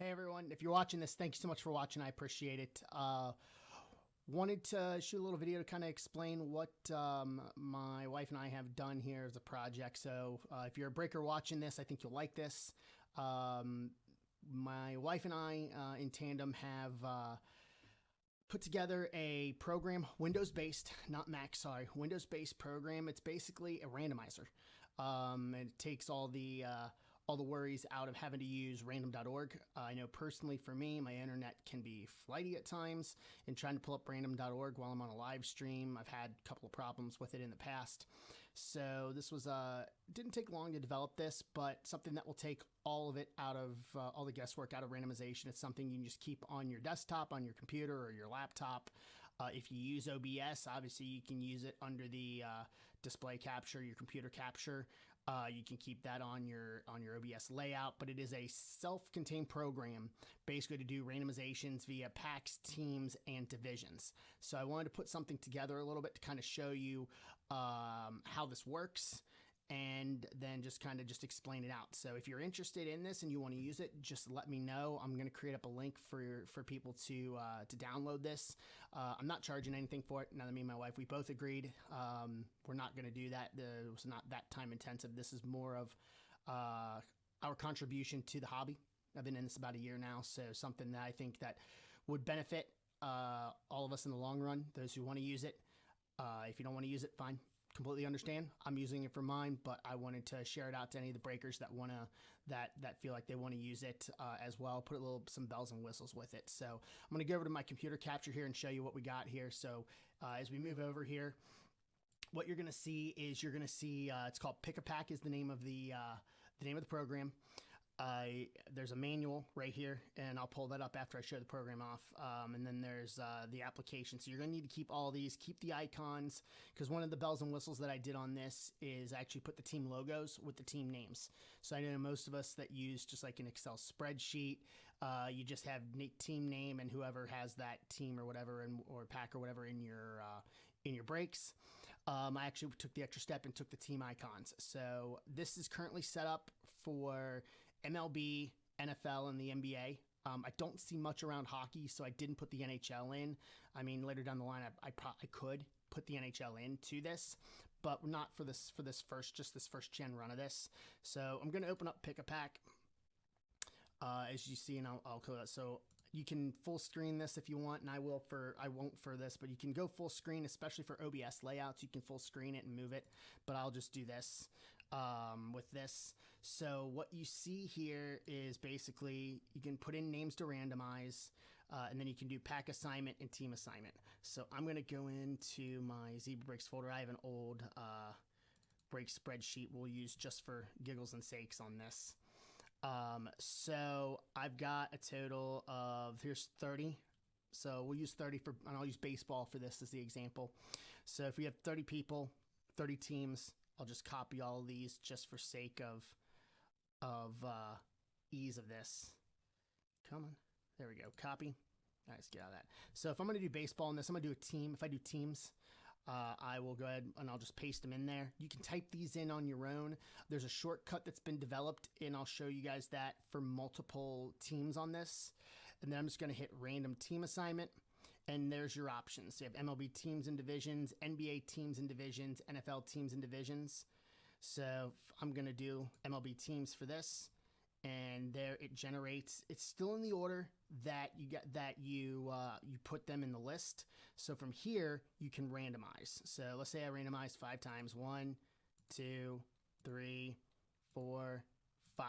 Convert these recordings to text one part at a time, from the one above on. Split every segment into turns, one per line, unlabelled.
Hey everyone, if you're watching this, thank you so much for watching. I appreciate it. Wanted to shoot a little video to kind of explain what my wife and I have done here as a project. So if you're a breaker watching this, I think you'll like this. My wife and I in tandem have put together a program, Windows-based, not Mac, sorry, Windows-based program. It's basically a randomizer. And it takes all the worries out of having to use random.org. I know personally for me, my internet can be flighty at times, and trying to pull up random.org while I'm on a live stream, I've had a couple of problems with it in the past. So this was didn't take long to develop this, but something that will take all of it out of all the guesswork out of randomization. It's something you can just keep on your desktop, on your computer, or your laptop. If you use OBS, obviously you can use it under the display capture, your computer capture. You can keep that on your OBS layout, but it is a self-contained program basically to do randomizations via packs, teams, and divisions. So I wanted to put something together a little bit to kind of show you how this works, and then just kind of just explain it out. So if you're interested in this and you want to use it, just let me know. I'm going to create up a link for people to download this. I'm not charging anything for it. Now that me and my wife, we both agreed we're not going to do that. It was not that time intensive. This is more of our contribution to the hobby. I've been in this about a year now, so something that I think that would benefit all of us in the long run, those who want to use it. If you don't want to use it, fine. Completely understand. I'm using it for mine, but I wanted to share it out to any of the breakers that that feel like they want to use it as well. Put some bells and whistles with it. So I'm going to go over to my computer capture here and show you what we got here. So as we move over here, what you're going to see is it's called Pick a Pack is the name of the program. There's a manual right here, and I'll pull that up after I show the program off. And then there's the application. So you're going to need to keep all these, keep the icons, because one of the bells and whistles that I did on this is actually put the team logos with the team names. So I know most of us that use just like an Excel spreadsheet, you just have team name and whoever has that team or whatever, or pack or whatever in your breaks. I actually took the extra step and took the team icons. So this is currently set up for MLB, NFL, and the NBA. I don't see much around hockey, so I didn't put the NHL in. I mean, later down the line, I could put the NHL into this, but not for this first gen run of this. So I'm going to open up Pick a Pack, as you see, and I'll close that. So you can full screen this if you want, and I won't for this, but you can go full screen, especially for OBS layouts. You can full screen it and move it, but I'll just do this with this. So what you see here is basically you can put in names to randomize, and then you can do pack assignment and team assignment. So I'm going to go into my Zebra Breaks folder. I have an old break spreadsheet we'll use just for giggles and sakes on this. So I've got a total of, here's 30. So we'll use 30 and I'll use baseball for this as the example. So if we have 30 people, 30 teams, I'll just copy all of these just for sake of ease of this. Come on. There we go. Copy. All right, let's get out of that. So if I'm going to do baseball in this, I'm going to do a team. If I do teams, I will go ahead and I'll just paste them in there. You can type these in on your own. There's a shortcut that's been developed, and I'll show you guys that for multiple teams on this. And then I'm just going to hit random team assignment, and there's your options. So you have MLB teams and divisions, NBA teams and divisions, NFL teams and divisions. So I'm going to do MLB teams for this, and there it generates. It's still in the order that you put them in the list. So from here you can randomize. So let's say I randomize 5 times. 1, 2, 3, 4, 5.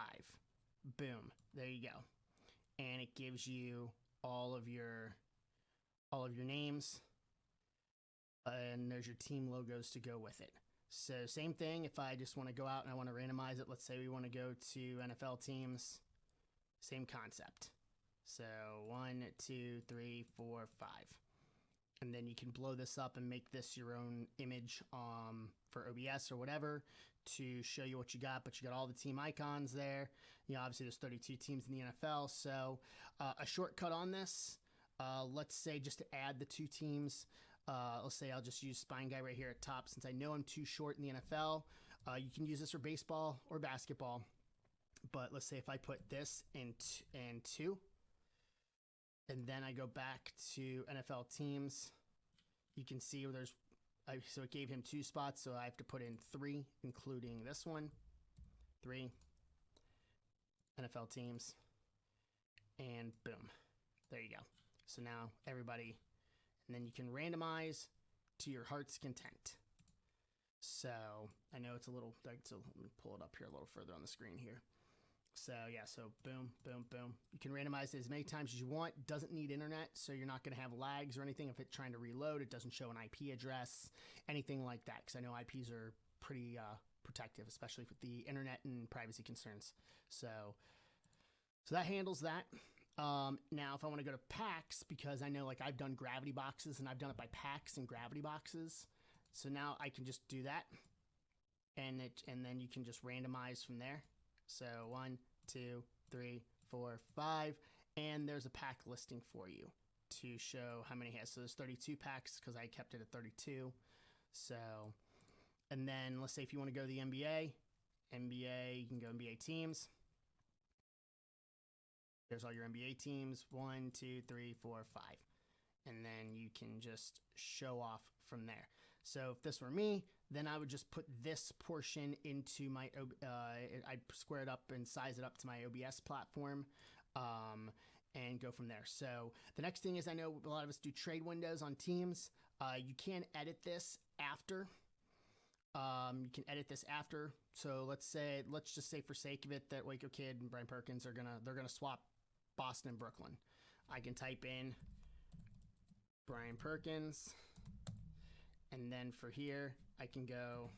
Boom. There you go. And it gives you all of your names, and there's your team logos to go with it. So same thing if I just want to go out and I want to randomize it. Let's say we want to go to NFL teams. Same concept. So 1, 2, 3, 4, 5. And then you can blow this up and make this your own image for OBS or whatever to show you what you got. But you got all the team icons there. You know, obviously there's 32 teams in the NFL. So a shortcut on this, let's say just to add the 2 teams, let's say I'll just use Spine Guy right here at top since I know I'm too short in the NFL. You can use this for baseball or basketball. But let's say if I put this in and 2, and then I go back to NFL teams, you can see where so it gave him 2 spots, so I have to put in 3, including this one. 3 NFL teams, and boom, there you go. So now everybody, and then you can randomize to your heart's content. So I know it's a little, so let me pull it up here a little further on the screen here. So yeah, so boom, boom, boom. You can randomize it as many times as you want. Doesn't need internet, so you're not going to have lags or anything. If it's trying to reload, it doesn't show an IP address, anything like that, because I know IPs are pretty protective, especially with the internet and privacy concerns. So that handles that. Now, if I want to go to packs, because I know like I've done gravity boxes and I've done it by packs and gravity boxes. So now I can just do that, and then you can just randomize from there. So 1, 2, 3, 4, 5, and there's a pack listing for you to show how many he has. So there's 32 packs because I kept it at 32. So, and then let's say if you want to go to the NBA, you can go NBA teams. There's all your NBA teams, 1, 2, 3, 4, 5. And then you can just show off from there. So if this were me, then I would just put this portion into my, I'd square it up and size it up to my OBS platform, and go from there. So the next thing is, I know a lot of us do trade windows on teams. You can edit this after. You can edit this after. So let's just say for sake of it that Waco Kid and Brian Perkins they're gonna swap Boston and Brooklyn. I can type in Brian Perkins, and then for here I can go.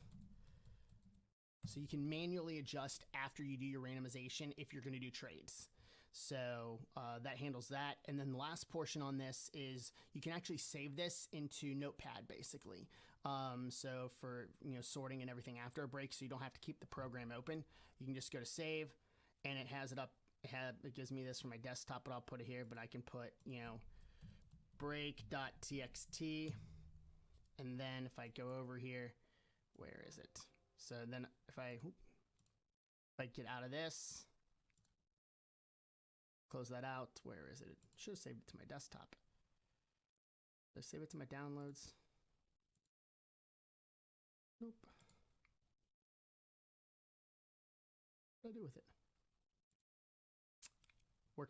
So you can manually adjust after you do your randomization if you're going to do trades. So that handles that. And then the last portion on this is you can actually save this into Notepad, basically. So for sorting and everything after a break, so you don't have to keep the program open. You can just go to save, and it has it up. It gives me this for my desktop, but I'll put it here. But I can put break.txt, and then if I go over here, where is it? So then if I get out of this, close that out. Where is it? It should have saved it to my desktop. Did I save it to my downloads? Nope. What do I do with it?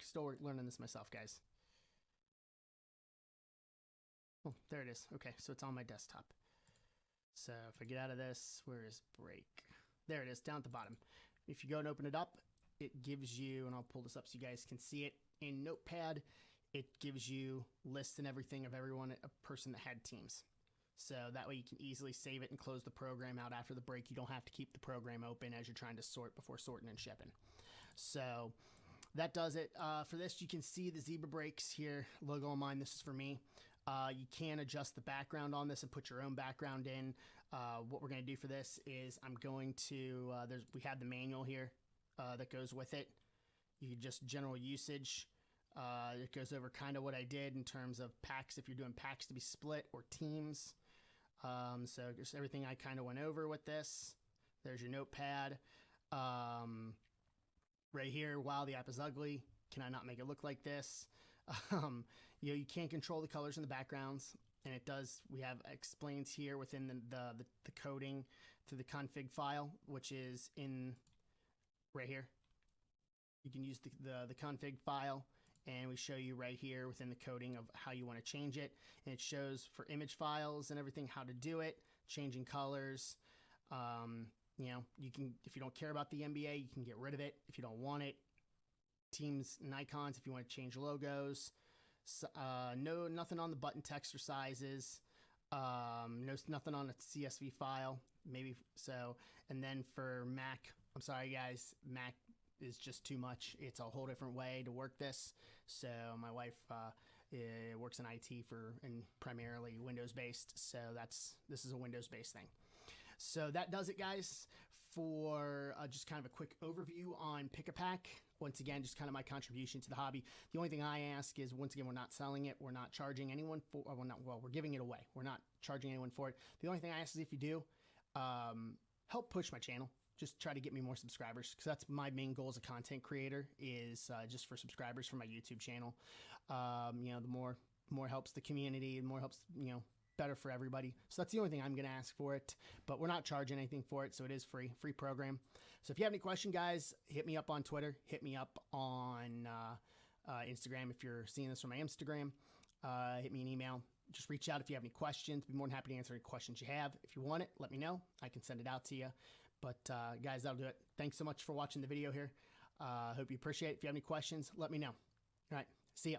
Still learning this myself, guys. Oh, there it is. Okay, so it's on my desktop. So if I get out of this, where is break? There it is, down at the bottom. If you go and open it up, it gives you, and I'll pull this up so you guys can see it in Notepad. It gives you lists and everything of everyone, a person that had teams. So that way you can easily save it and close the program out after the break. You don't have to keep the program open as you're trying to sort before sorting and shipping. So that does it. For this, you can see the zebra breaks here, logo on mine. This is for me. You can adjust the background on this and put your own background in. What we're going to do for this is I'm going to, we have the manual here that goes with it. You can just general usage. It goes over kind of what I did in terms of packs, if you're doing packs to be split or teams. So just everything I kind of went over with this. There's your Notepad. Right here, wow, the app is ugly. Can I not make it look like this? You can't control the colors in the backgrounds, and it does. We have explains here within the coding through the config file, which is in right here. You can use the config file, and we show you right here within the coding of how you want to change it, and it shows for image files and everything how to do it, changing colors. You can, if you don't care about the NBA, you can get rid of it if you don't want it. Teams and icons if you want to change logos. Nothing on the button text or sizes. Nothing on a CSV file. Maybe so. And then for Mac, I'm sorry guys, Mac is just too much. It's a whole different way to work this. So my wife works in IT and primarily Windows based. So this is a Windows based thing. So that does it, guys, for just kind of a quick overview on Pick-a-Pack. Once again, just kind of my contribution to the hobby. The only thing I ask is, once again, we're not selling it. We're not charging anyone for we're giving it away. We're not charging anyone for it. The only thing I ask is if you do, help push my channel. just try to get me more subscribers, because that's my main goal as a content creator, is just for subscribers for my YouTube channel. You know, the more helps the community, the more helps, you know, better for everybody. So that's the only thing I'm going to ask for it, but we're not charging anything for it. So it is free program. So if you have any question, guys, hit me up on Twitter, hit me up on Instagram. If you're seeing this from my Instagram, hit me an email. Just reach out if you have any questions. Be more than happy to answer any questions you have. If you want it, let me know. I can send it out to you. But guys, that'll do it. Thanks so much for watching the video here. Hope you appreciate it. If you have any questions, let me know. All right. See ya.